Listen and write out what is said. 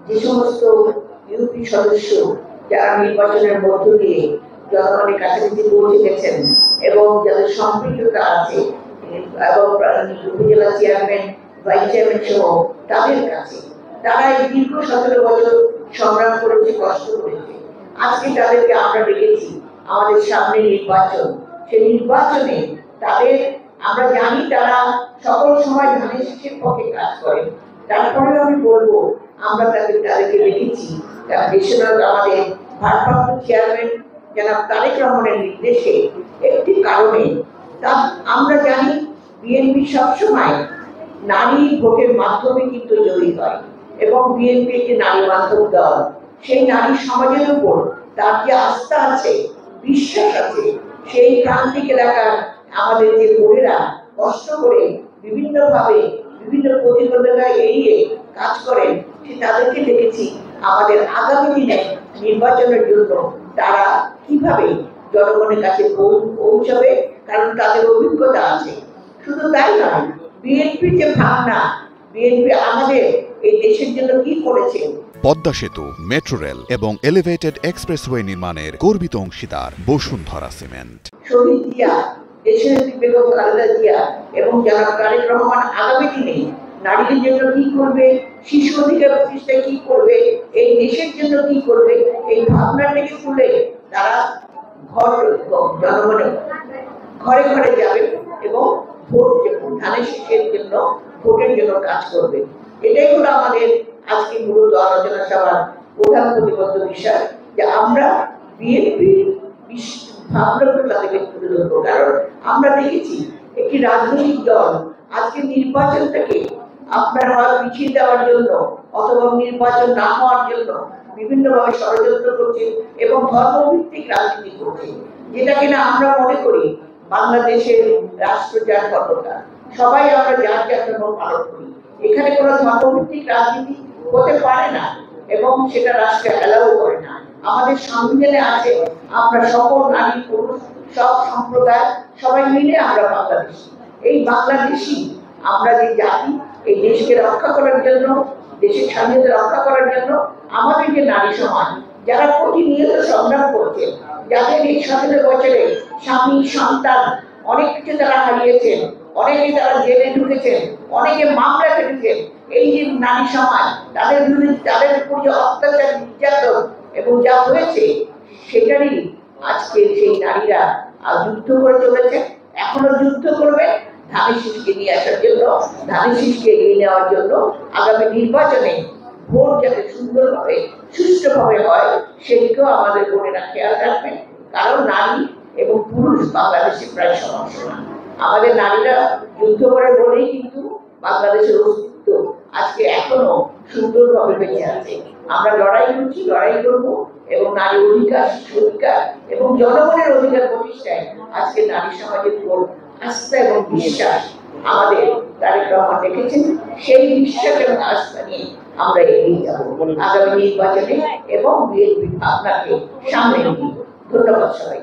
যে সমস্ত ইউপি সদস্য যারা নির্বাচনের মধ্য দিয়ে জনগণের কাছাকাছি পৌঁছে গেছেন এবং যাদের সম্পৃক্ততা আছে এবং উপজেলা চেয়ারম্যান ভাইস চেয়ারম্যান সহ তাদের কাছে, তারা এই দীর্ঘ 17 বছর সংগ্রাম করেছে, কষ্ট করেছে। আজকে তাদেরকে আমরা ডেকেছি, আমাদের সামনে নির্বাচন, সেই নির্বাচনে তাদের আমরা জানি তারা সকল সময় ধানের শীষের পক্ষে কাজ করেন। তারপরে আমি বলবো আমরা তাদেরকে দেখেছি দেশের আমাদের ভারপ্রাপ্ত চেয়ারম্যান জনাব তারেক রহমানের নির্দেশে একটি কারণে তা আমরা জানি বিএনপি সবসময় নারী ভোটের মাধ্যমে কিন্তু জয়ী হয় এবং বিএনপি একটি নারী বান্ধব দল। সেই নারী সমাজের উপর তার যে আস্থা আছে, বিশ্বাস আছে, সেই প্রান্তিক এলাকার আমাদের যে বোনেরা কষ্ট করে বিভিন্নভাবে বিভিন্ন প্রতিবন্ধকতা এড়িয়ে কাজ করেন, সে তাদেরকে দেখেছি আমাদের আগামী দিনে নির্বাচনের জন্য তারা কিভাবে জনগণের কাছে পৌঁছাবে, কারণ তাদের অভিজ্ঞতা আছে। শুধু তাই নয়, বিএনপির যে ভাবনা, বিএনপি আমাদের এই দেশের জন্য কি করেছে। পদ্মা সেতু, মেট্রো রেল এবং এলিভেটেড এক্সপ্রেসওয়ে নির্মাণের গর্বিত অংশীদার বসুন্ধরা সিমেন্ট। শহীদ জিয়া, দেশের বেগম খালেদা জিয়া এবং জনাব তারেক রহমান আগামী দিনে নারীদের জন্য কি করবে, শিশু অধিকার প্রতিষ্ঠায় কি করবে, এই দেশের জন্য কি করবে, এই ভাবনাটাকে তুলে তারা জনগণের ঘরে ঘরে যাবে এবং ভোট ধানের শীষের জন্য ভোটের জন্য কাজ করবে। এটাই হলো আমাদের আজকে মূলত আলোচনা সভার প্রধান প্রতিবদ্ধ বিষয়, যে আমরা বিএনপির ভাবনাগুলো তাদেরকে তুলে ধরবো। কারণ আমরা দেখেছি একটি রাজনৈতিক দল আজকে নির্বাচনটাকে আপনার হয় পিছিয়ে দেওয়ার জন্য অথবা নির্বাচন না হওয়ার জন্য বিভিন্নভাবে ষড়যন্ত্র করছে এবং ধর্মভিত্তিক রাজনীতি করছে, যেটা কিনা আমরা মনে করি বাংলাদেশের রাষ্ট্র যার ক্ষমতা, সবাই আমরা যার যার ধর্ম পালন করি, এখানে কোনো ধর্মভিত্তিক রাজনীতি হতে পারে না এবং সেটা রাষ্ট্র এলাও করে না। আমাদের সংবিধানে আছে আমরা সকল নারী পুরুষ সব সম্প্রদায় সবাই মিলে আমরা বাংলাদেশী। এই বাংলাদেশী আমরা যে জাতি, এই দেশকে রক্ষা করার জন্য, দেশের স্বাধীনতা রক্ষা করার জন্য আমাদের যে নারী সমাজ যারা প্রতিনিয়ত সংগ্রাম করছে, যাদের এই 17 বছরে স্বামী সন্তান অনেক কিছু তারা হারিয়েছেন, অনেকে তারা জেলে ঢুকেছেন, অনেকে মামলা কেটেছেন, এই যে নারী সমাজ তাদের বিরুদ্ধে তাদের উপর যে অত্যাচার নির্যাতন এবং যা হয়েছে সেটারই আজকে সেই নারীরা যুদ্ধ করে চলেছে, এখনো যুদ্ধ করবে ধানের শীষকে নিয়ে আসার জন্য, ধানের শীষকে এগিয়ে নেওয়ার জন্য। আগামী নির্বাচনে ভোট যাতে সুন্দরভাবে সুষ্ঠুভাবে হয় সেদিকেও আমাদের বোনেরা খেয়াল রাখবেন। কারণ নারী এবং পুরুষ বাংলাদেশে প্রায় সমান সমান। আমাদের নারীরা যুদ্ধ করে বলেই কিন্তু বাংলাদেশের অস্তিত্ব আজকে এখনো সুন্দরভাবে বেঁচে আছে। আমরা লড়াই করছি, লড়াই করবো এবং নারী অধিকার, শিশু অধিকার এবং জনগণের অধিকার প্রতিষ্ঠায় আজকে নারী সমাজের উপর আস্থা এবং বিশ্বাস আমাদের তারেক রহমান রেখেছেন। সেই বিশ্বাস এবং আস্থা নিয়ে আমরা এগিয়ে যাব আগামী নির্বাচনে এবং বিএনপির ভাবনাকে সামনে নিয়ে। ধন্যবাদ সবাই।